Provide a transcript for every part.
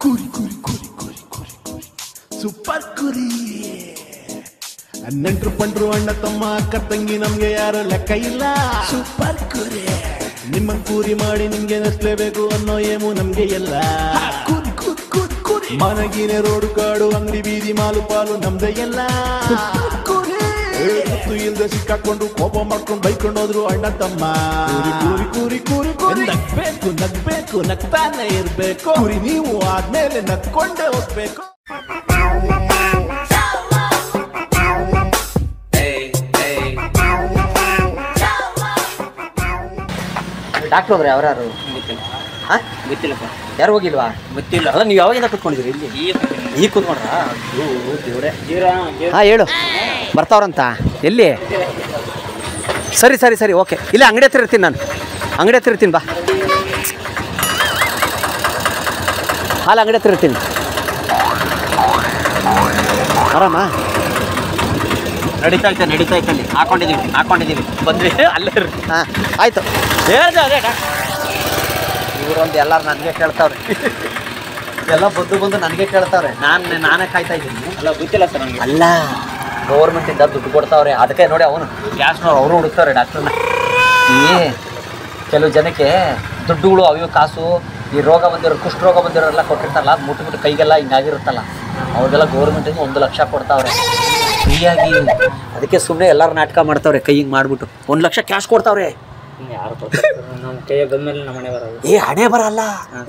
ಕುರಿ ಕುರಿ ಕುರಿ ಕುರಿ ಕುರಿ ಕುರಿ ಸೂಪರ್ ಕುರಿ. ನೆಂಟ್ರು ಪಂಟ್ರು ಅಣ್ಣ ತಮ್ಮ ಅಕ್ಕ ತಂಗಿ ನಮ್ಗೆ ಯಾರ ಲೆಕ್ಕ ಇಲ್ಲ. ಸೂಪರ್ ಕುರಿ. ನಿಮ್ಮ ಕೂರಿ ಮಾಡಿ ನಿಮ್ಗೆ ನಸ್ಲೇಬೇಕು ಅನ್ನೋ ಏಮು ನಮ್ಗೆ ಎಲ್ಲ. ಕುರಿ ಕುರಿ ಕುರಿ ಕುರಿ. ಮನಗಿನ ರೋಡು ಕಾಡು ಅಂಗಡಿ ಬೀದಿ ಮಾಲು ಪಾಲು ನಮ್ದೆ ಎಲ್ಲ. ಗೊತ್ತು ಇಲ್ದೆ ಸಿಕ್ಕಾಕೊಂಡು ಕೋಪ ಮಾಡ್ಕೊಂಡು ಬೈಕೊಂಡು ಹೋದ್ರು ಅಣ್ಣ ತಮ್ಮ. ಕೂರಿ ಕೂರಿ ಕೂರಿ ಕೂರಿ ನಗ್ಬೇಕು ನಗ್ಬೇಕು ನಗ್ತಾನೆ ಇರ್ಬೇಕು. ಕುರಿ ನೀವು ಆದ್ಮೇಲೆ ನಗ್ಕೊಂಡೇ ಹೋಗ್ಬೇಕು. ಡಾಕ್ಟರ್ ಹೋಗ್ರಿ ಅವ್ರಾರು ಗೊತ್ತಿಲ್ಲಪ್ಪ. ಯಾರು ಹೋಗಿಲ್ವಾ? ಗೊತ್ತಿಲ್ಲ. ಅಲ್ಲ ನೀವು ಯಾವಾಗಿಂದ ಕೂತ್ಕೊಂಡಿದ್ದೀರಿ ಇಲ್ಲಿ? ಈಗ ಕೂತ್ಕೊಂಡ್ರ? ದೇವ್ರೆ. ಹಾಂ ಹೇಳು. ಬರ್ತಾವ್ರಂತ ಎಲ್ಲಿ? ಸರಿ ಸರಿ ಸರಿ ಓಕೆ. ಇಲ್ಲ ಅಂಗಡಿ ಹತ್ರ ಇರ್ತೀನಿ ನಾನು. ಅಂಗಡಿ ಹತ್ರ ಇರ್ತೀನಿ ಬಾ. ಹಾಲು ಅಂಗಡಿ ಹತ್ರ ಇರ್ತೀನಿ. ಆರಾಮ ನಡೀತಾ ಐತೆ ಅಲ್ಲಿ ಹಾಕೊಂಡಿದ್ದೀವಿ ಬಂದ್ರಿ ಅಲ್ಲೇ ಇರ್ರಿ. ಹಾಂ ಆಯಿತು. ಹೇಳ್ದೆ ಅದೇ ಇವರೊಂದು ಎಲ್ಲರೂ ನನಗೆ ಕೇಳ್ತಾವ್ರೆ. ಎಲ್ಲ ಬಂದು ನನಗೆ ಕೇಳ್ತಾವ್ರೆ. ನಾನೇ ಕಾಯ್ತಾ ಇದ್ದೀನಿ. ಅಲ್ಲ ಗೊತ್ತಿಲ್ಲ ಸರ್ ನನಗೆ. ಅಲ್ಲ ಗೌರ್ಮೆಂಟಿಂದ ದುಡ್ಡು ಕೊಡ್ತಾವ್ರೆ, ಅದಕ್ಕೆ ನೋಡಿ ಅವನು ಗ್ಯಾಸ್ನವ್ರು ಅವರು ಹುಡುಕ್ತಾವ್ರೆ ಡಾಕ್ಟ್ರನ್ನ. ಈ ಕೆಲವು ಜನಕ್ಕೆ ದುಡ್ಡುಗಳು ಅವಿವು ಕಾಸು ಈ ರೋಗ ಬಂದಿರೋ ಕುಷ್ಠರೋಗ ಬಂದಿರೋರೆಲ್ಲ ಕೊಟ್ಟಿರ್ತಾರಲ್ಲ, ಅದು ಮುಟ್ಟು ಕೈಗೆಲ್ಲ ಹಿಂಗಾಗಿರುತ್ತಲ್ಲ, ಅವ್ರಿಗೆಲ್ಲ ಗೌರ್ಮೆಂಟಿಂದ 1 ಲಕ್ಷ ಕೊಡ್ತಾವ್ರೆ ಫ್ರೀಯಾಗಿ. ಅದಕ್ಕೆ ಸುಮ್ಮನೆ ಎಲ್ಲರೂ ನಾಟಕ ಮಾಡ್ತಾವ್ರೆ, ಕೈ ಹಿಂಗೆ ಮಾಡ್ಬಿಟ್ಟು 1 ಲಕ್ಷ ಕ್ಯಾಶ್ ಕೊಡ್ತಾವ್ರೆ. ಯಾರು ನಮ್ಮ ಕೈಯಾಗ ಬಂದ್ಮೇಲೆ ನಮ್ಮ ಹಣೆ ಬರೋದು. ಹಣೆ ಬರಲ್ಲ,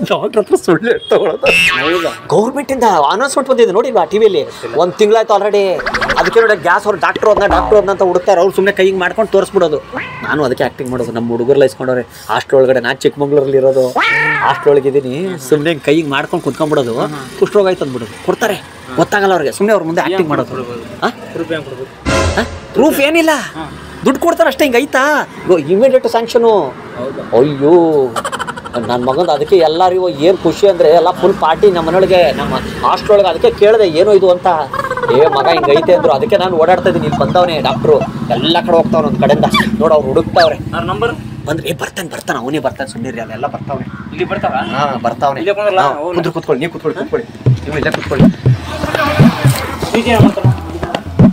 ಡಾಕ್ಟ್ರ್ ಹತ್ರ ಸುಳ್ಳು ತಗೊಳ್ಳೋದು. ಗೌರ್ಮೆಂಟಿಂದ ಅನೌನ್ಸ್ಮೆಂಟ್ ಬಂದಿದೆ ನೋಡಿಲ್ವಾ ಟಿವಿಯಲ್ಲಿ? 1 ತಿಂಗಳಾಯ್ತು ಆಲ್ರೆಡಿ. ಅದಕ್ಕೆ ನೋಡಿ ಗ್ಯಾಸ್ ಅವ್ರು ಡಾಕ್ಟ್ರು ಹೋದ್ನ ಅಂತ ಹುಡುಕ್ತಾರೆ. ಅವ್ರು ಸುಮ್ಮನೆ ಕೈ ಹಿಂಗೆ ಮಾಡ್ಕೊಂಡು ತೋರಿಸ್ಬಿಡೋದು. ನಾನು ಅದಕ್ಕೆ ಆ್ಯಕ್ಟಿಂಗ್ ಮಾಡೋದು. ನಮ್ಮ ಹುಡುಗರೆಲ್ಲ ಇಸ್ಕೊಂಡವ್ರೆ ಹಾಸ್ಟೆಲ್ ಒಳಗಡೆ. ನಾನು ಚಿಕ್ಕಮಂಗ್ಳೂರಲ್ಲಿ ಇರೋದು, ಹಾಸ್ಟೆಲ್ ಒಳಗಿದ್ದೀನಿ. ಸುಮ್ಮನೆ ಕೈ ಹಿಂಗೆ ಮಾಡ್ಕೊಂಡು ಕುತ್ಕೊಂಡ್ಬಿಡೋದು. ಕುಷ್ಠರೋಗ ಆಯ್ತು ಅಂದ್ಬಿಡೋದು. ಕೊಡ್ತಾರೆ, ಗೊತ್ತಾಗಲ್ಲ ಅವ್ರಿಗೆ. ಸುಮ್ಮನೆ ಅವ್ರ ಮುಂದೆ ಆ್ಯಕ್ಟಿಂಗ್ ಮಾಡೋದು. ಪ್ರೂಫ್ ಏನಿಲ್ಲ, ದುಡ್ಡು ಕೊಡ್ತಾರೆ ಅಷ್ಟೇ. ಹಿಂಗೆ ಆಯ್ತಾ ಇಮಿಡಿಯೇಟ್ ಸ್ಯಾಂಕ್ಷನು. ಅಯ್ಯೋ ನನ್ನ ಮಗಂದು ಅದಕ್ಕೆ ಎಲ್ಲರಿಗೂ ಏನು ಖುಷಿ ಅಂದರೆ ಎಲ್ಲ ಫುಲ್ ಪಾರ್ಟಿ ನಮ್ಮ ಮನೆಯೊಳಗೆ, ನಮ್ಮ ಹಾಸ್ಟೆಲ್ ಒಳಗೆ. ಅದಕ್ಕೆ ಕೇಳಿದೆ ಏನೋ ಇದು ಅಂತ. ಮಗ ಹಿಂಗೆ ಐತೆ ಅಂದರು. ಅದಕ್ಕೆ ನಾನು ಓಡಾಡ್ತಾ ಇದ್ದೀನಿ. ಇಲ್ಲಿ ಬಂದವನೇ ಡಾಕ್ಟ್ರು, ಎಲ್ಲ ಕಡೆ ಹೋಗ್ತಾವ್ರೆ ಒಂದು ಕಡೆಯಿಂದ. ನೋಡಿ ಅವ್ರು ಹುಡುಕ್ತಾವ್ರೆ. ನಂಬರ್ ಬಂದ್ರೆ ಬರ್ತಾನೆ ಅವನೇ ಬರ್ತಾನೆ. ಸುಮ್ಮನಿರಿ, ಅಲ್ಲೆಲ್ಲ ಬರ್ತಾವ್ರೆ. ಇಲ್ಲಿ ಬರ್ತಾವ? ಹಾಂ ಬರ್ತಾವ್ರೆ. ಕೂತ್ಕೊಳ್ಳಿ, ನೀವು ಕೂತ್ಕೊಳ್ಳಿ. ನೀವು ಇಲ್ಲೇ ಕೂತ್ಕೊಳ್ಳಿ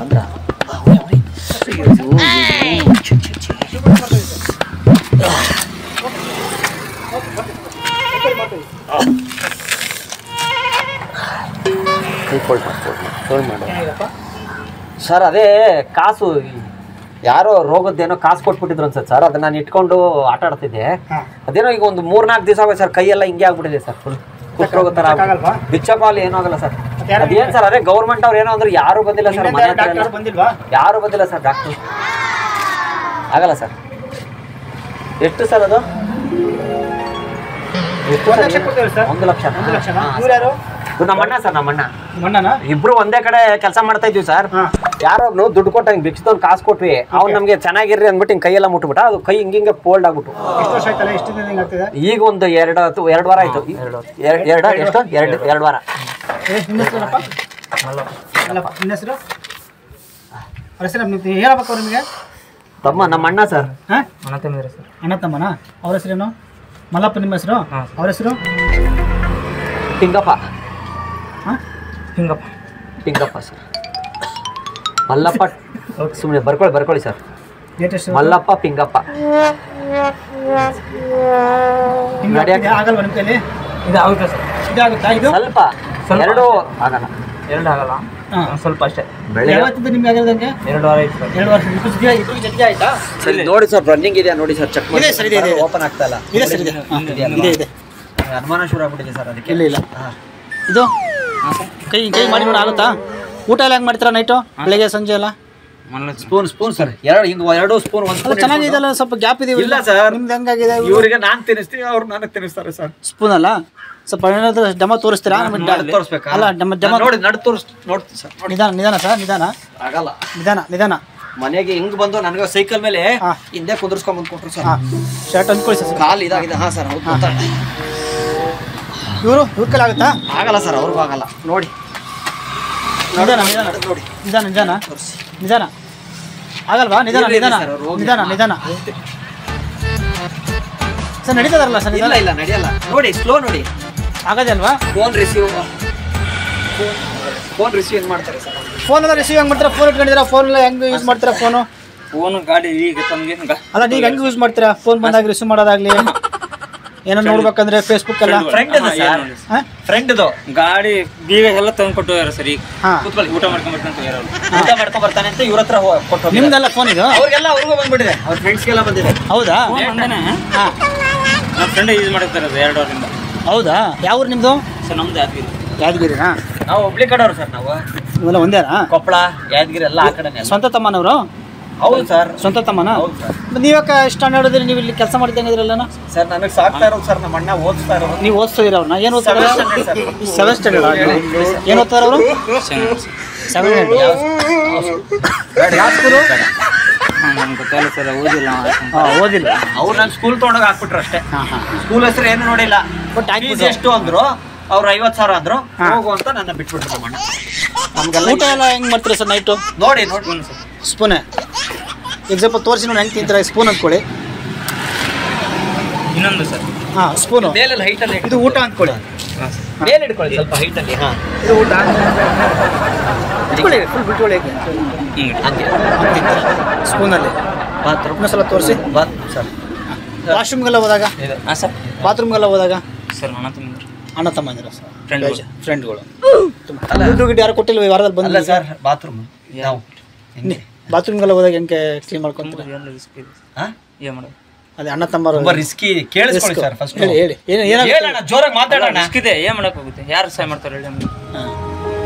ಅಂದ್ರ ಸರ್ ಅದೇ ಕಾಸು ಯಾರೋ ರೋಗದ್ದೇನೋ ಕಾಸು ಕೊಟ್ಬಿಟ್ಟಿದ್ರು ಅನ್ಸತ್ತೆ ಸರ್. ಅದನ್ನ ನಾನು ಇಟ್ಕೊಂಡು ಆಟ ಆಡ್ತಿದ್ದೆ. ಅದೇನೋ ಈಗ ಒಂದು 3-4 ದಿವಸ ಆಗೋದು ಸರ್. ಕೈಯೆಲ್ಲ ಹಿಂಗೆ ಆಗ್ಬಿಟ್ಟಿದೆ ಸರ್. ಫುಲ್ ಕುಷ್ಠರೋಗ ಥರ ಬಿಚ್ಚಪಾಲು ಏನೂ ಆಗಲ್ಲ ಸರ್. ಅದೇನು ಸರ್, ಅದೇ ಗೌರ್ಮೆಂಟ್ ಅವ್ರು ಏನೋ ಅಂದ್ರೆ ಯಾರು ಬಂದಿಲ್ಲ ಸರ್. ಮನೆ ಹತ್ರ ಯಾರು ಬಂದಿಲ್ಲ ಸರ್ ಡಾಕ್ಟ್ರು. ಆಗಲ್ಲ ಸರ್. ಎಷ್ಟು ಸರ್ ಅದು? 1 ಲಕ್ಷ. ನಮ್ಮಣ್ಣ ಸರ್, ನಮ್ಮಣ್ಣ ಇಬ್ರು ಒಂದೇ ಕಡೆ ಕೆಲಸ ಮಾಡ್ತಾ ಇದ್ವಿ ಸರ್. ಯಾರೊಬ್ನು ದುಡ್ಡು ಕೊಟ್ಟ ಹಿಂಗೆ ಭಿಕ್ಷದವ್ನು ಕಾಸು ಕೊಟ್ವಿ. ಅವ್ನು ನಮಗೆ ಚೆನ್ನಾಗಿರ್ರಿ ಅಂದ್ಬಿಟ್ಟು ಹಿಂಗೆ ಕೈಯೆಲ್ಲ ಮುಟ್ಬಿಟ್ಟ. ಅದು ಕೈ ಹಿಂಗೆ ಫೋಲ್ಡ್ ಆಗ್ಬಿಟ್ಟು ಈಗ ಒಂದು 2 ವಾರ ಆಯ್ತು. 2 ವಾರ. ತಮ್ಮ ನಮ್ಮ ಅಣ್ಣ ಸರ್. ಅಣ್ಣ ತಮ್ಮನ? ಅವ್ರ ಹೆಸರೇನು? ಮಲ್ಲಪ್ಪ ನಿಮ್ಮ ಹೆಸರು? ಅವ್ರ ಹೆಸರು ಪಿಂಗಪ್ಪ. ಪಿಂಗಪ್ಪ ಸರ್. ಮಲ್ಲಪ್ಪ ಸುಮ್ಮನೆ ಬರ್ಕೊಳ್ಳಿ ಸರ್. ಮಲ್ಲಪ್ಪ ಪಿಂಗಪ್ಪ. ಆಗಲ್ವಾ ನಿಮ್ಮ ಕೈಲಿ? ಇದಾಗುತ್ತಾ ಸರ್? ಇದಾಗುತ್ತಾ? ಇದು ಸ್ವಲ್ಪ 2 ಆಗಲ್ಲ. 2 ಆಗಲ್ಲ, ಸ್ವಲ್ಪ ಅಷ್ಟೇ. ಯಾವತ್ತಿಂದ ನಿಮ್ಗೆ ಆಗಿರೋದಂಗೆ? 2 ವಾರ ಆಯ್ತು ಸರ್. 2 ವರ್ಷ. ಜಲ್ದಿ ಆಯ್ತಾ? ಸರಿ ನೋಡಿ ಸರ್, ರನ್ನಿಂಗ್ ಇದೆಯಾ ನೋಡಿ ಸರ್. ಚೆಕ್ ಮಾಡಿ. ಓಪನ್ ಆಗ್ತಾ ಇಲ್ಲ. ಇದೆ. ಅನುಮಾನ ಶುರು ಆಗ್ಬಿಟ್ಟಿದೆ ಸರ್. ಅದಕ್ಕೆ ಇಲ್ಲ ಇದು ಕೈ ಮಾಡಿ ನೋಡಿ ಆಗುತ್ತಾ? ಊಟ ಎಲ್ಲ ಹೆಂಗೆ ಮಾಡ್ತೀರಾ ನೈಟು, ಬೆಳಗ್ಗೆ ಸಂಜೆ ಎಲ್ಲ? Spoon sir. 2 ಸ್ಪೂನ್. ಒಂದು ಚೆನ್ನಾಗಿದೆಲ್ಲ, ಸ್ವಲ್ಪ ಗ್ಯಾಪ್ ಇದೆಯಲ್ಲ. ಇಲ್ಲ ಸರ್, ನಿಮ್ದು ಹೆಂಗಾಗಿದೆ? ಇವರಿಗೆ ನಾನು ತಿನ್ನಿಸ್ತೀನಿ, ಅವ್ರು ನನಗೆ ತಿನ್ನಿಸ್ತಾರೆ ಸರ್. ಸ್ಪೂನ್ ಅಲ್ಲ, ಸ್ವಲ್ಪ ಏನಾದ್ರು ಡೆಮೋ ತೋರಿಸ್ತೀರಾ? ತೋರಿಸ್ಬೇಕಾ? ಅಲ್ಲ ಡೆಮೋ ನೋಡಿ ನೋಡ್ತೀನಿ ಸರ್. ನಿಧಾನ ಸರ್, ನಿಧಾನ. ಆಗಲ್ಲ. ನಿಧಾನ. ಮನೆಗೆ ಹಿಂಗ್ ಬಂದು ನನಗೆ ಸೈಕಲ್ ಮೇಲೆ ಹಿಂದೆ ಕುಂದರ್ಸ್ಕೊಂಡ್ ಬಂದು ಕೊಟ್ರು ಸರ್. ಶರ್ಟ್ ಅಂದ್ಕೊಳ್ಳಿ ಸರ್. ಕಾಲು ಇದಾಗಿದೆ. ಹಾಂ ಸರ್. ಇವ್ರ ಕೈಲಿ ಆಗುತ್ತಾ? ಆಗಲ್ಲ ಸರ್, ಅವ್ರಿಗೂ ಆಗಲ್ಲ. ನೋಡಿ ನಿಧಾನ ಆಗಲ್ವಾ? ನಿಧಾನ. ಸರ್ ನಡೀತದಾರಲ್ಲ ಸರ್ ಇಲ್ಲ ಇಲ್ಲ ನಡೆಯಲ್ಲ ನೋಡಿ ಸ್ಲೋ ನೋಡಿ ಆಗದೆ ಅಲ್ವಾ ಫೋನ್ ರಿಸೀವ್ ಹೆಂಗ್ ಮಾಡ್ತಾರೆ ಸರ್ ಫೋನ್ ಎಲ್ಲ ರಿಸೀವ್ ಹೆಂಗ್ ಮಾಡ್ತೀರಾ ಫೋನ್ ಇಟ್ಕೊಂಡಿದ್ದೀರಾ ಫೋನ್ ಎಲ್ಲ ಹೆಂಗ್ ಯೂಸ್ ಮಾಡ್ತೀರಾ ಫೋನ್ ಗಾಡಿ ಈಗ ತಮಗೆ ಅಲ್ಲ ನೀವು ಹೆಂಗ್ ಯೂಸ್ ಮಾಡ್ತೀರಾ ಫೋನ್ ಬಂದಾಗ ರಿಸೀವ್ ಮಾಡೋದಾಗ್ಲಿ ಏನೋ ನೋಡ್ಬೇಕಂದ್ರೆ ಫೇಸ್ಬುಕ್ ಎಲ್ಲ ಫ್ರೆಂಡ್ದು ಗಾಡಿ ಬೀಗ ಎಲ್ಲ ತಂದು ಕೊಟ್ಟು ಹೋಗ್ಯಾರ ಸರ್ ಈಗ ಹಾ ಕೂತ್ಕೊಳ್ಳಿ ಊಟ ಮಾಡ್ಕೊಂಡ್ ಹೋಗ್ಯಾರ ಅವ್ರು ಊಟ ಮಾಡ್ಕೊಂಡ್ ಬರ್ತಾನೆ ಅಂತ ಇವ್ರ ಹತ್ರ ಕೊಟ್ಟು ನಿಮ್ದೆಲ್ಲ ಫೋನ್ ಇದು ಅವ್ರಿಗೂ ಬಂದ್ಬಿಟ್ಟಿದೆ ಅವ್ರ ಫ್ರೆಂಡ್ಸ್ಗೆಲ್ಲ ಬಂದಿದೆ ಹೌದಾ ಹಾ ನಮ್ಮ ಫ್ರೆಂಡ್ ಯೂಸ್ ಮಾಡ್ತಾರೆ ಅದು 2 ವರ್ಷದಿಂದ ಹೌದಾ ಯಾವ ಊರು ನಿಮ್ದು ಸರ್ ನಮ್ದು ಯಾದಗಿರಿ ಯಾದಗಿರಿನಾ ನಾವು ಹುಬ್ಳಿ ಕಡೆಯವ್ರು ಸರ್ ನಾವು ಇವೆಲ್ಲ ಒಂದೇನಾ ಕೊಪ್ಪಳ ಯಾದಗಿರಿ ಎಲ್ಲ ಆ ಕಡೆನೇ ಸ್ವಂತ ತಮ್ಮನವರು ಹೌದು ಸರ್ ಸ್ವಂತ ತಮ್ಮನ ಹೌದು ಸರ್ ನೀವ್ಯಾಕೆ ಇಷ್ಟ ನೋಡಿದ್ರಿ ನೀವು ಇಲ್ಲಿ ಕೆಲಸ ಮಾಡ್ದಂಗಿದ್ರಲ್ಲ ಸರ್ ನನಗೆ ಸಾಕ್ತಾ ಇರೋದು ಸರ್ ನಮ್ಮ ಅಣ್ಣ ಓದಿಸ್ತಾ ಇರೋದು ನೀವು ಓದಿಸ್ತಿದ್ದೀರ ಅವ್ರನ್ನ ಏನು ಓದ್ತಾರೆ Seventh standard, sir. 7th standard ಏನು ಓದ್ತಾರೆ ಅವರು 7th ಯಾವ ಸ್ಕೂಲು ನಮ್ಗೆ ಗೊತ್ತಾಗಲ್ಲ ಸರ್ ಓದಿಲ್ಲ ಓದಿಲ್ಲ ಅವ್ರು ನಾನು ಸ್ಕೂಲ್ ತೊಗೊಂಡೋಗಿ ಹಾಕ್ಬಿಟ್ರು ಅಷ್ಟೇ ಹಾಂ ಹಾಂ ಸ್ಕೂಲ್ ಹೆಸರು ಏನು ನೋಡಿಲ್ಲ ಬಟ್ ಫೀಸ್ ಎಷ್ಟು ಅಂದ್ರು ಅವ್ರು 50,000 ಅಂದ್ರು ಹೋಗು ಅಂತ ನನ್ನ ಬಿಟ್ಬಿಟ್ರು ನಮ್ಮ ಅಣ್ಣ ನಮ್ಗೆಲ್ಲ ಊಟ ಎಲ್ಲ ಹೆಂಗ್ ಮಾಡ್ತೀರಾ ಸರ್ ನೈಟು ನೋಡಿ ಸ್ಪೂನೇ ಈಗ ಸ್ವಲ್ಪ ತೋರಿಸಿ ನೋಡಿ ಹೆಂಗೆ ತಿಂತಾರೆ ಸ್ಪೂನ್ ಅಂದ್ಕೊಳ್ಳಿ ಇನ್ನೊಂದು ಸರ್ ಹಾಂ ಸ್ಪೂನು ಮೇಲೆಲ್ಲ ಹೈಟಲ್ಲಿ ಇದು ಊಟ ಅಂದ್ಕೊಳ್ಳಿ ಮೇಲೆ ಇಟ್ಕೊಳ್ಳಿ ಸ್ವಲ್ಪ ಹೈಟಲ್ಲಿ ಹಾಂ ಇದು ಊಟ ಇಟ್ಕೊಳ್ಳಿ ಫುಲ್ ಬಿಟ್ಕೊಳ್ಳಿ ಹಂಗೆ ಸ್ಪೂನಲ್ಲಿ ಬಾತ್ರೂಮ್ ಇನ್ನೊಂದ್ಸಲ ತೋರಿಸಿ ಸರ್ ವಾಶ್ರೂಮ್ಗೆಲ್ಲ ಹೋದಾಗ ಹಾಂ ಸರ್ ಬಾತ್ರೂಮ್ಗೆಲ್ಲ ಹೋದಾಗ ಸರ್ ಅಣ್ಣ ತಮ್ಮಂದ್ರು ಅಣ್ಣ ತಮ್ಮಂದಿರ ಸರ್ ಫ್ರೆಂಡ್ಗಳು. ಫ್ರೆಂಡ್ಗಳು ದುಡ್ಡು ಗಿಡ್ಡು ಯಾರು ಕೊಟ್ಟಿಲ್ವ ಈ ವಾರದಲ್ಲಿ ಅಲ್ಲ ಬಂದಿಲ್ಲ ಸರ್ ಬಾತ್ರೂಮ್ ನಾವು ಬಾತ್ರೂಮ್ಗೆಲ್ಲ ಹೋದಾಗ ಹೆಂಗೆ ಕ್ಲೀನ್ ಮಾಡ್ಕೊಂತೀರ ಹಾಂ ಏನು ಮಾಡೋದು ಅದೇ ಅಣ್ಣ ತಮ್ಮರು ತುಂಬಾ ರಿಸ್ಕಿ ಕೇಳಿಸ್ಕೊಳ್ಳಿ ಸರ್ ಫಸ್ಟ್ ಹೇಳಿ ಹೇಳಿ ಏನು ಏನಾಗುತ್ತೆ ಹೇಳೋಣ ಜೋರಾಗಿ ಮಾತಾಡೋಣ ರಿಸ್ಕ್ ಇದೆ ಏನು ಮಾಡಕ್ ಹೋಗುತ್ತೆ ಯಾರು ಸಹಾಯ ಮಾಡ್ತಾರೆ ಹೇಳಿ ನಮ್ಗೆ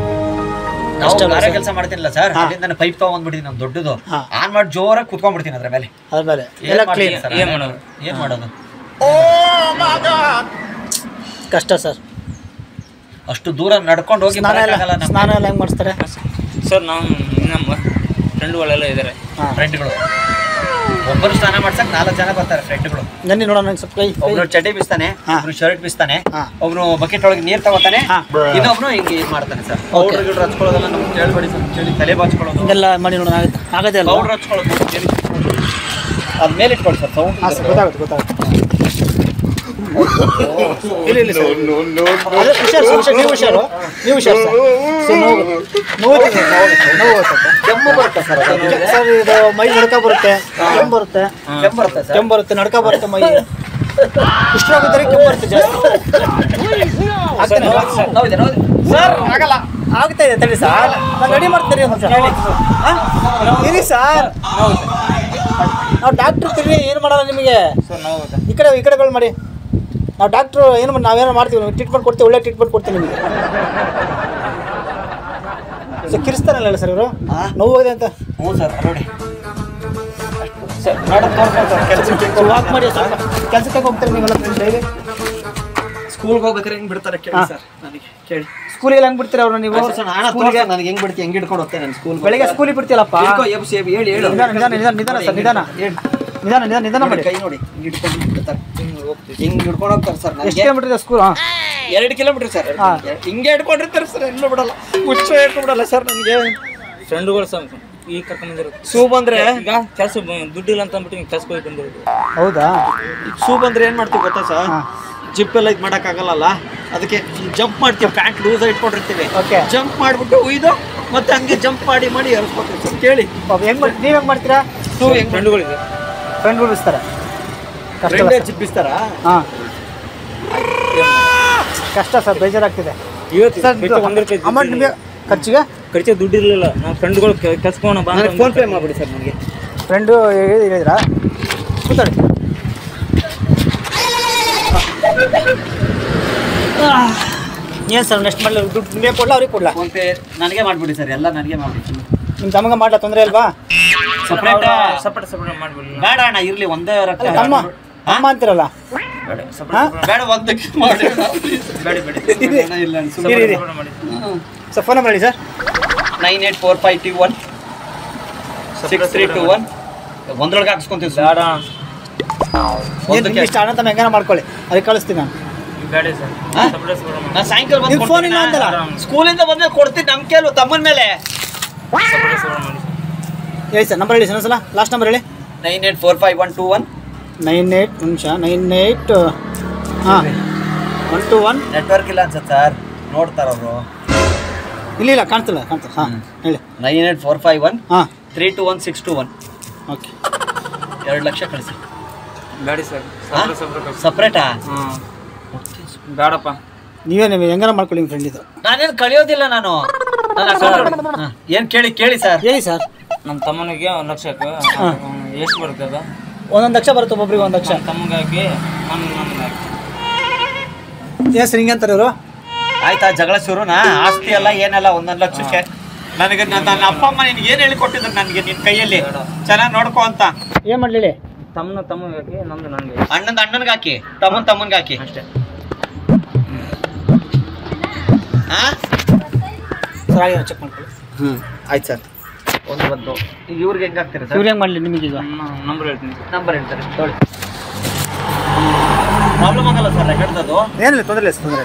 ನಾವು ಅಷ್ಟೇ ಗಾರೆ ಸರ್. ಕೆಲಸ ಮಾಡ್ತೀನಿಲ್ಲ ಸರ್ ಹಾ. ಅಲ್ಲಿಂದ ನಾನು ಪೈಪ್ ತಗೊಂಡ್ಬಿಟ್ಟಿದ್ದೀನಿ ನಮ್ಮ ದೊಡ್ಡದು ಹಾ. ಆನ್ ಮಾಡಿ ಜೋರಾಗಿ ಕುತ್ಕೊಂಡ್ಬಿಡ್ತೀನಿ ಅದ್ರ ಮೇಲೆ ಅದ್ಮೇಲೆ ಏನ್ ಎಲ್ಲ ಮಾಡ್ತೀನಿ ಕ್ಲೀನ್ ಸರ್? ಏನ್ ಮಾಡೋದು? ಏನ್ ಮಾಡೋದು ಕಷ್ಟ ಸರ್ ಅಷ್ಟು ದೂರ ನಡ್ಕೊಂಡು ಹೋಗಿ ಸ್ನಾನ ಎಲ್ಲ ಬರಕ್ಕಾಗಲ್ಲ ನಮ್ಮ ಸ್ನಾನ ಎಲ್ಲ ಹೆಂಗೆ ಮಾಡಿಸ್ತಾರೆ ಸರ್ ನಾವು ನಮ್ಮ ಫ್ರೆಂಡ್ಗಳೆಲ್ಲ ಇದ್ದಾರೆ ಹಾಂ ಫ್ರೆಂಡ್ಗಳು ಒಬ್ಬರು ಸ್ನಾನ ಮಾಡ್ಸಕ್ 4 ಜನ ಬರ್ತಾರೆ ಫ್ರೆಂಡ್ಗಳು ನನ್ನಿ ನೋಡೋಣ ನಂಗೆ ಸ್ವಲ್ಪ ಕೈ ಒಬ್ರು ಚಡ್ಡಿ ಬಿಸ್ತಾನೆ ಹಾ. ಒಬ್ರು ಶರ್ಟ್ ಬಿಸ್ತಾನೆ ಹಾ. ಒಬ್ರು ಬಕೆಟ್ ಒಳಗೆ ನೀರ್ ತಗೋತಾನೆ ಹಾ. ಇನ್ನೊಬ್ರು ಹಿಂಗೆ ಇದು ಮಾಡ್ತಾನೆ ಸರ್ ಪೌಡರ್ ಗಿಡ್ರು ಹಚ್ಕೊಳ್ಳೋದೆಲ್ಲ ನಮ್ಗೆ ಕೇಳ್ಬೇಡಿ ಸರ್ ಚಳಿ ತಲೆ ಬಾಚ್ಕೊಳ್ಳೋದು ಹಿಂಗೆಲ್ಲ ಮಾಡಿ ನೋಡೋಣ ಆಗದೆ ಅಲ್ಲ ಪೌಡರ್ ಹಚ್ಕೊಳ್ಳೋದು ಅದ್ ಮೇಲೆ ಇಟ್ಕೊಳ್ಳಿ ಸರ್ ಸೌಂಡ್ ಹಾಂ ಸರ್ ಗೊತ್ತಾಗುತ್ತೆ ಗೊತ್ತಾಗುತ್ತೆ ಇಲ್ಲ ಇಲ್ಲ ಸರ್ ಅದೇ ಹುಷಾರು ಸರ್ ಹುಷಾರು ನೀವು ಹುಷಾರು ನೀವು ಹುಷಾರು ಸರ್ ನೋವು ನೋವು ಕೆಮ್ಮು ಬರುತ್ತೆ ಸರ್ ಸರ್ ಇದು ಮೈ ನಡ್ಕ ಬರುತ್ತೆ ಕೆಮ್ಮು ಬರುತ್ತೆ ಕೆಮ್ಮು ಬರುತ್ತೆ ಸರ್ ಕೆಮ್ಮು ಬರುತ್ತೆ ನಡ್ಕ ಬರುತ್ತೆ ಮೈ ಉಷ್ಣಾಗಿದ್ದರೆ ಕೆಮ್ಮು ಬರುತ್ತೆ ಜಾಸ್ತಿ ಆಗ್ತಾನೆ ನೋವಿದೆ ಸರ್ ಆಗಲ್ಲ ಆಗ್ತಾ ಇದೆ ತಡಿ ಸರ್ ನಾನು ರೆಡಿ ಮಾಡ್ತೀನಿ ಇರಿ ಸರ್ ನಾವು ಡಾಕ್ಟ್ರು ತಿರ್ಗಿ ಏನು ಮಾಡಲ್ಲ ನಿಮಗೆ ಸರ್ ನಾವು ಈ ಕಡೆಗಳು ಮಾಡಿ ನಾವು ಡಾಕ್ಟ್ರು ಏನು ಮಾಡಿ ನಾವೇನೋ ಮಾಡ್ತೀವಿ ಟ್ರೀಟ್ಮೆಂಟ್ ಕೊಡ್ತೀವಿ ಒಳ್ಳೆ ಟ್ರೀಟ್ಮೆಂಟ್ ಕೊಡ್ತೀವಿ ನಿಮಗೆ ಸರ್ ಕಿರಿಸ್ತಾನಲ್ಲ ಸರ್ ಇವರು ನೋವು ಹೋಗಿದೆ ಅಂತ ಹ್ಞೂ ಸರ್ ನೋಡಿ ಸರ್ ಮೇಡಮ್ ಕೆಲಸಕ್ಕೆ ವಾಕ್ ಮಾಡಿ ಸ್ವಲ್ಪ ಕೆಲಸಕ್ಕೆ ಹೋಗ್ತಾರೆ ನೀವೆಲ್ಲ ಫ್ರೆಂಡ್ಸ್ ಡೈಲಿ ಸ್ಕೂಲ್ಗೆ ಹೋಗ್ಬೇಕಾದ್ರೆ ಹೆಂಗ್ ಬಿಡ್ತಾರೆ ಕೇಳಿ ಸರ್ ನನಗೆ ಕೇಳಿ ಸ್ಕೂಲಿಗೆ ಹೆಂಗೆ ಬಿಡ್ತೀರಾ ಅವ್ರನ್ನ ನೀವು ಸ್ಕೂಲ್ಗೆ ನನಗೆ ಹೆಂಗ್ ಬಿಡ್ತಿ ಹೆಂಗ್ ಹಿಡ್ಕೊಂಡು ಹೋಗ್ತೇನೆ ನಾನು ಸ್ಕೂಲ್ ಬೆಳಿಗ್ಗೆ ಸ್ಕೂಲಿಗೆ ಬಿಡ್ತೀಯಲ್ಲಪ್ಪ ಹೇಳಿ ಹೇಳು ನಿಧಾನ ನಿಧಾನ ನಿಧಾನ ನಿಧಾನ ಸರ್ ನಿಧಾನ ನಿಧಾನ ನಿಧಾನ ನಿಧಾನ ಮಾಡಿ ಕೈ ನೋಡಿ ಹಿಂಗ್ ಹಿಡ್ಕೊಂಡು ಬಿಡ್ತಾರೆ ಹಿಂಗ್ ಹಿಡ್ಕೊಂಡು ಹೋಗ್ತಾರೆ ಸರ್ ಎಷ್ಟು ಕಿಲೋಮೀಟರ್ ಇದೆ ಸ್ಕೂಲ್ 2 ಕಿಲೋಮೀಟರ್ ಸರ್ ಹಾ. ಹಿಂಗೆ ಹಿಡ್ಕೊಂಡಿರ್ತಾರೆ ಸರ್ ಎಲ್ಲೂ ಬಿಡಲ್ಲ ಹುಚ್ಚ ಹಿಡ್ಕೊಂಡು ಬಿಡಲ್ಲ ಸರ್ ನನಗೆ ಫ್ರೆಂಡ್ಗಳು ಸಹ ಈಗ ಕರ್ಕೊಂಡ್ಬಂದಿರೋದು ಸೂ ಬಂದ್ರೆ ಈಗ ಕೆಲಸ ದುಡ್ಡಿಲ್ಲ ಅಂತ ಅಂದ್ಬಿಟ್ಟು ಕೆಲಸಕ್ಕೆ ಹೋಗಿ ಬಂದಿರೋದು ಹೌದಾ ಸೂ ಬಂದ್ರೆ ಏನ್ ಮಾಡ್ತೀವಿ ಗೊತ್ತಾ ಸರ್ ಹಾ. ಜಿಪ್ ಎಲ್ಲ ಇದು ಮಾಡೋಕ್ಕಾಗಲ್ಲ ಅದಕ್ಕೆ ಜಂಪ್ ಮಾಡ್ತೀವಿ ಪ್ಯಾಂಟ್ ಲೂಸ್ ಇಟ್ಕೊಂಡಿರ್ತೀವಿ Okay. ಜಂಪ್ ಮಾಡಿಬಿಟ್ಟು ಉಯ್ದು ಮತ್ತೆ ಹಂಗೆ ಜಂಪ್ ಮಾಡಿ ಮಾಡಿ ಎರ್ಸ್ಕೊತೀವಿ ಸರ್ ಕೇಳಿ ಹೆಂಗ್ ಮಾಡಿ ನೀವು ಹೆಂಗ್ ಮಾಡ್ತೀರಾ ಸೂ ಹೆಂಗ್ ಫ್ರೆಂಡ್ಗಳಿದೆ ಫ್ರೆಂಡ್ಗಳು ಬಿಡ್ತಾರೆ ಕಷ್ಟ ಫ್ರೆಂಡೇ ಜಿಪ್ಪಿಸ್ತಾರ ಹಾಂ ಕಷ್ಟ ಸರ್ ಬೇಜಾರಾಗ್ತಿದೆ ಇವತ್ತು ಸರ್ ಖರ್ಚು ಒಂದೇ ರೂಪಾಯಿ ಅಮೌಂಟ್ ನಿಮಗೆ ಖರ್ಚಿಗೆ ಖರ್ಚು ದುಡ್ಡು ಇರಲಿಲ್ಲ ನಾವು ಫ್ರೆಂಡ್ಗಳು ಕೆಲ್ಸಕ್ಕೆ ಬಾ ನನಗೆ ಫೋನ್ ಪೇ ಮಾಡಿಬಿಡಿ ಸರ್ ನನಗೆ ಫ್ರೆಂಡು ಹೇಳಿದ್ರಾ ಕೂತಾಡಿ ಏನು ಸರ್ ನೆಕ್ಸ್ಟ್ ಮಾಡಲಿ ದುಡ್ಡು ನಿಮಗೆ ಕೊಡ್ಲಾ ಅವ್ರಿಗೆ ಕೊಡ್ಲಾ ಫೋನ್ ಪೇ ನನಗೆ ಮಾಡಿಬಿಡಿ ಸರ್ ಎಲ್ಲ ನನಗೆ ಮಾಡಿಬಿಡಿ ನಿಮ್ಮ ತಮಗೆ ಮಾಡ್ಲಾ ತೊಂದರೆ ಅಲ್ವಾ ಸಪ್ರೇಟ್ ಸಪ್ರೇಟ್ ಮಾಡ್ಬಿಡಲಿಲ್ಲ ಬೇಡ ಅಣ್ಣ ಇರ್ಲಿ ಒಂದೇ ರಕ್ತ ಅಲ್ಲ, ತಮ್ಮ ಅಮ್ಮ ಅಂತಿರಲ್ಲ ಹಾಂ ಬೇಡ ಒಂದಕ್ಕೆ ಮಾಡಿ ಬೇಡ ಬೇಡ ಇಲ್ಲ ಇರಿ ಇರಿ ಮಾಡಿ ಸರ್ ಫೋನ್ ಮಾಡಿ ಸರ್ 984521 6321 ಒಂದ್ರೊಳಗೆ ಹಾಕ್ಸ್ಕೊಂತೀವಿ ಸರ್ ಬೇಡ ಏನು ನಿಮ್ಗೆ ಇಷ್ಟ ಅಣ್ಣ ತಮ್ಮ ಹೆಂಗಾರ ಮಾಡ್ಕೊಳ್ಳಿ ಅದಕ್ಕೆ ಕಳಿಸ್ತೀನಿ ನಾನು ಬೇಡ ಸರ್ ಹಾ? ಸಪ್ರೇಟ್ ಮಾಡಿ ನಾನು ಸಾಯಂಕಾಲ ಬಂದು ನಿಮ್ಗೆ ಫೋನ್ ಇಲ್ಲ ಅಂತಲ್ಲ ಸ್ಕೂಲಿಂದ ಬಂದ್ರೆ ಕೊಡ್ತೀನಿ ನಮ್ ಕೇಳು ತಮ್ಮನ ಮೇಲೆ ಸಪ್ರೇಟ್ ಮಾಡಿ ಹೇಳಿ ಸರ್ ನಂಬರ್ ಹೇಳಿ ಸರ್ ಒಂದ್ಸಲ ಲಾಸ್ಟ್ ನಂಬರ್ ಹೇಳಿ 984521 98 ನಿಮಿಷ 98 ಹಾಂ 121 ನೆಟ್ವರ್ಕ್ ಇಲ್ಲ ಅನ್ಸುತ್ತೆ ಸರ್, ನೋಡ್ತಾರ ಅವರು. ಇಲ್ಲ ಕಾಣ್ತಿಲ್ಲ ಹಾಂ ಹೇಳಿ. 98451 ಹಾಂ 321621. ಓಕೆ 2 ಲಕ್ಷ ಕಳಿಸಿ. ಬೇಡಿ ಸರ್, ಸಪ್ರೇಟಾ? ಬೇಡಪ್ಪ. ನೀವೇ ಹೆಂಗಾರ ಮಾಡ್ಕೊಳ್ಳಿ ನಿಮ್ಮ ಫ್ರೆಂಡ್ ಇದು. ನಾನೇನು ಕಳಿಯೋದಿಲ್ಲ ನಾನು. ಏನು ಕೇಳಿ ಸರ್. ಹೇಳಿ ಸರ್. ನಮ್ಮ ತಮ್ಮನಿಗೆ 1 ಲಕ್ಷಕ್ಕೆ ಎಷ್ಟು ಬರ್ತದ? 1 ಲಕ್ಷ ಬರುತ್ತೆ ಒಬ್ಬೊಬ್ರಿಗೆ 1 ಲಕ್ಷ. ತಮ್ಮಗಾಗಿ ನಮ್ಗೆ ಸರ್ ಹಿಂಗೆ ಅಂತಾರೆ ಇವರು. ಆಯ್ತಾ ಜಗಳ ಶುರುನಾ? ಆಸ್ತಿ ಅಲ್ಲ ಏನಲ್ಲ 1 ಲಕ್ಷಕ್ಕೆ. ನನಗೆ ನನ್ನ ಅಪ್ಪ ಅಮ್ಮ ನಿನ್ಗೆ ಏನು ಹೇಳಿಕೊಟ್ಟಿದ್ರು ನನಗೆ ನಿನ್ನ ಕೈಯಲ್ಲಿ ಚೆನ್ನಾಗಿ ನೋಡ್ಕೊ ಅಂತ. ಏನು ಮಾಡಲಿ? ತಮ್ಮನಿಗೆ ನಮ್ದು ನನಗೆ. ಅಣ್ಣನಿಗೆ ಹಾಕಿ, ತಮ್ಮನ್ಗೆ ಹಾಕಿ ಅಷ್ಟೇ. ಸರ್ ಆಗಿ ಚೆಕ್ ಮಾಡ್ಕೊಳ್ಳಿ. ಆಯ್ತು ಸರ್. ಒಂದು ಈಗ ಇವ್ರಿಗೆ ಹೆಂಗೆ ಆಗ್ತೀರಾ ಸರ್? ಇವ್ರು ಹೆಂಗೆ ಮಾಡಲಿ ನಿಮಗೆ ಈಗ? ನಂಬರ್ ಹೇಳ್ತೀನಿ. ನಂಬರ್ ಹೇಳ್ತಾರೆ ತೊಗೊಳ್ಳಿ. ಪ್ರಾಬ್ಲಮ್ ಆಗಲ್ಲ ಸರ್ ರೆಕಾರ್ಡ್ದು? ಏನಿಲ್ಲ, ತೊಂದರೆ ಇಲ್ಲ ತೊಂದರೆ.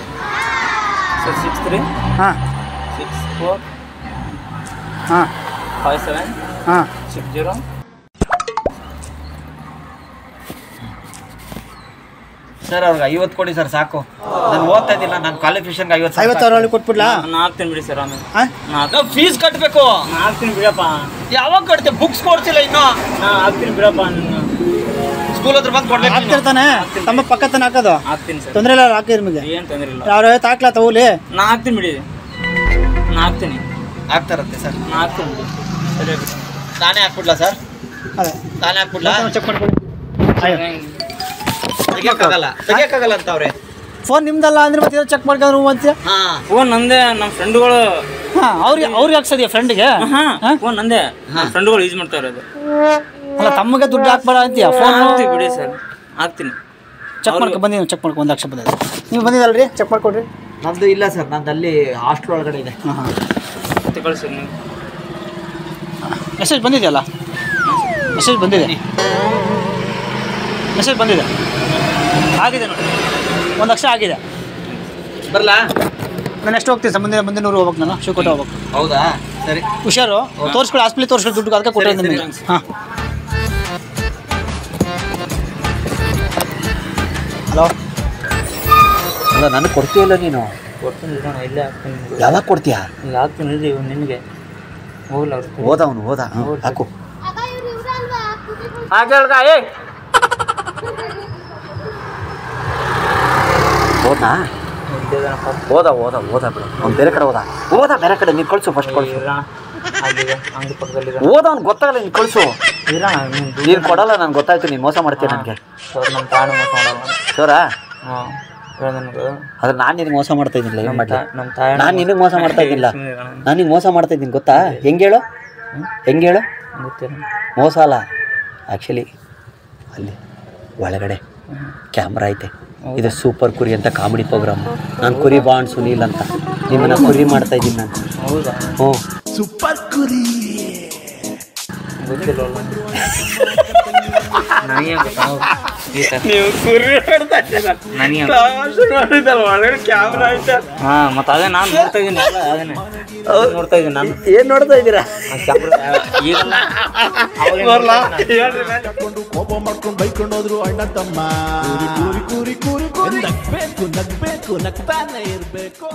ಸರ್ 63 ಹಾಂ 64 ಹಾಂ 57 ಹಾಂ 60. ಸರ್ ಅವ್ರಿಗೆ 50 ಕೊಡಿ ಸರ್ ಸಾಕು. ನಾನು ಓದ್ತಾ ಇದ್ದಿಲ್ಲ, ನಾನು ಕ್ವಾಲಿಫಿಕೇಶನ್ಗೆ 50,000 ಕೊಟ್ಬಿಡ್ಲಾ? ನಾನು ಹಾಕ್ತೀನಿ ಬಿಡಿ ಸರ್. ಆಮೇಲೆ ಹಾಂ ನಾವು ಫೀಸ್ ಕಟ್ಟಬೇಕು. ನಾನು ಹಾಕ್ತೀನಿ ಬಿಡಪ್ಪ. ಯಾವಾಗ ಕಟ್ತೆ? ಬುಕ್ಸ್ ಕೊಡ್ತಿಲ್ಲ ಇನ್ನು. ನಾನು ಹಾಕ್ತೀನಿ ಬಿಡಪ್ಪ. ಸ್ಕೂಲ್ ಹತ್ರ ಬಂದು ಕೊಡ್ಬೇಕು. ಹಾಕ್ತಿರ್ತಾನೆ ತಮ್ಮ ಪಕ್ಕ ತಾನೆ ಹಾಕೋದು. ಹಾಕ್ತೀನಿ ಸರ್, ತೊಂದರೆ ಇಲ್ಲ, ಹಾಕಿ ನಿಮಗೆ. ಏನು ತೊಂದರೆ ಇಲ್ಲ. ಯಾರು ತಾಕ್ಲಾ ತಗೋಲಿ. ನಾನು ಹಾಕ್ತೀನಿ ಬಿಡಿ, ನಾನು ಹಾಕ್ತೀನಿ. ಆಗ್ತಾರಂತೆ ಸರ್. ನಾನು ಹಾಕ್ತೀನಿ ಬಿಡಿ. ಸರಿ ನಾನೇ ಹಾಕ್ಬಿಡ್ಲಾ ಸರ್? ಅದೇ ನಾನೇ ಹಾಕ್ಬಿಡ್ಲಾ? ಚೆಕ್ ಮಾಡ್ಕೊಳ್ಳಿ. ತೆಗಿಯಕ್ಕಾಗಲ್ಲ ಅಂತ ಅವ್ರೆ. ಫೋನ್ ನಿಮ್ದಲ್ಲ ಅಂದ್ರೆ ಮತ್ತೆ ಚೆಕ್ ಮಾಡ್ಕೊಂಡ್ರು ಅಂತೀಯ? ಹಾಂ ಫೋನ್ ನಂದೇ, ನಮ್ಮ ಫ್ರೆಂಡ್ಗಳು. ಹಾಂ ಅವ್ರಿಗೆ ಹಾಕ್ಸದ್ಯಾ ಫ್ರೆಂಡಿಗೆ? ಹಾಂ ಫೋನ್ ನಂದೇ, ನಮ್ಮ ಫ್ರೆಂಡ್ಗಳು ಯೂಸ್ ಮಾಡ್ತಾ ಇರೋದು. ಅಲ್ಲ ತಮ್ಮಗೆ ದುಡ್ಡು ಹಾಕ್ಬಾರ ಅಂತೀಯ? ಫೋನ್ ಹಾಕ್ತೀವಿ ಬಿಡಿ ಸರ್, ಹಾಕ್ತೀನಿ. ಚೆಕ್ ಬಂದಿದ್ದೀನಿ, ಚೆಕ್ ಮಾಡ್ಕೊ. 1 ಲಕ್ಷ ಬಂದಿದೆ. ನೀವು ಬಂದಿದ್ದಲ್ರಿ? ಚೆಕ್ ಮಾಡ್ಕೊಡ್ರಿ. ನಮ್ದು ಇಲ್ಲ ಸರ್, ನಂದು ಅಲ್ಲಿ ಹಾಸ್ಟೆಲ್ ಒಳಗಡೆ ಇದೆ. ಹಾಂ ಹಾಂ ಮತ್ತೆ ಕಳಿಸಿ ನೀವು. ಮೆಸೇಜ್ ಬಂದಿದೆಯಲ್ಲ? ಮೆಸೇಜ್ ಬಂದಿದೆ ಆಗಿದೆ ನೋಡಿ. 1 ಲಕ್ಷ ಆಗಿದೆ. ಬರಲಾ? ನಾನು ಎಷ್ಟು ಹೋಗ್ತೀನಿ ಸರ್? ಮುಂದಿನೂರು ಹೋಗ್ಬೇಕು, ನಾನು ಶಿವಕೋಟೆ ಹೋಗ್ಬೇಕು. ಹೌದಾ? ಸರಿ ಹುಷಾರು. ತೋರಿಸ್ಕೊಳ್ಳಿ, ಹಾಸ್ಪಿಟ್ಲಿಗೆ ತೋರಿಸ್ಕೊಳ್ಳಿ, ದುಡ್ಡು ಅದಕ್ಕೆ ಕೊಟ್ಟರೆ ನಿಮಗೆ. ಹಾಂ ಹಲೋ. ಅಲ್ಲ ನನಗೆ ಕೊಡ್ತೀಯಲ್ಲ ನೀನು? ಕೊಡ್ತೀನಿ ಇಲ್ಲೇ ಹಾಕ್ತೀನಿ. ಯಾವಾಗ ಕೊಡ್ತೀಯಾ? ಈಗ ಹಾಕ್ತೀನಿ ಇಲ್ಲಿ ನಿನಗೆ. ಹೋಗಲ್ಲ ಅವ್ರು. ಹೋದ ಹಾಕು. ಹೋದ ಬಿಡು. ಅವ್ನು ಬೇರೆ ಕಡೆ ಹೋದ ಬೇರೆ ಕಡೆ. ನೀನು ಕಳಿಸು, ಫಸ್ಟ್ ಕಳಿಸು. ಅಂಗಡಿ ಪಕ್ಕದಲ್ಲಿ ಅವ್ನು ಗೊತ್ತಾಗಲ್ಲ, ನೀನು ಕಳಿಸು. ನೀನು ಕೊಡಲ್ಲ, ನಾನು ಗೊತ್ತಾಯ್ತು. ನೀನು ಮೋಸ ಮಾಡ್ತೀಯ ನನಗೆ. ನಮ್ಮ ತಾಯಿ ಮೋಸ ಮಾಡಲ್ಲ. ಶೋರಾ? ಹಾಂ ನನಗೆ. ಆದ್ರೆ ನಾನು ನಿನಗೆ ಮೋಸ ಮಾಡ್ತಾ ಇದ್ದಿಲ್ಲ. ಏನು ಮಾಡಲಿ? ನಮ್ಮ ತಾಯಿ ನಾನು ನಿನಗೆ ಮೋಸ ಮಾಡ್ತಾ ಇದ್ದಿಲ್ಲ, ನಾನು ನಿನಗೆ ಮೋಸ ಮಾಡ್ತಾ ಇದ್ದೀನಿ. ಗೊತ್ತಾ? ಹೆಂಗೆ ಹೇಳು? ಗೊತ್ತಿಲ್ಲ. ಮೋಸ ಅಲ್ಲ ಆ್ಯಕ್ಚುಲಿ. ಅಲ್ಲಿ ಒಳಗಡೆ ಕ್ಯಾಮ್ರಾ ಐತೆ. ಇದು ಸೂಪರ್ ಕುರಿ ಅಂತ ಕಾಮಿಡಿ ಪ್ರೋಗ್ರಾಮ್. ನಾನು ಕುರಿ ಬಾಂಡ್ ಸುನೀಲ್ ಅಂತ ನಿಮ್ಮನ್ನ ಕುರಿ ಮಾಡ್ತಾ ಇದ್ದೀನಿ ನಾನು. ಹೌದಾ? ಹ್ಞೂ ಸೂಪರ್ ಕುರಿ. ಗೊತ್ತಿಲ್ಲ ನನಗೆ. ನೀವು ಕುರಿ ಒಳಗಡೆ ಕ್ಯಾಮ್ರಾ ಐತೆ. ಹಾಂ ಮತ್ತೆ ಅದೇ ನಾನು ನೋಡ್ತಾ ಇದ್ದೀನಿ. ಅದನ್ನೇ ನೋಡ್ತಾ ಇದ್ದೀನಿ ನಾನು. ಏನು ನೋಡ್ತಾ ಇದ್ದೀರಾ? ಕೋಪ ಮಾಡ್ಕೊಂಡು ಬೈಕೊಂಡು ಹೋದ್ರು ಅಣ್ಣ ತಮ್ಮ. ಕೂರಿ ಕೂರಿ ಕೂರಿ ಕೂರಿ ನಗ್ಬೇಕು ನಗ್ತಾನೆ ಇರ್ಬೇಕು.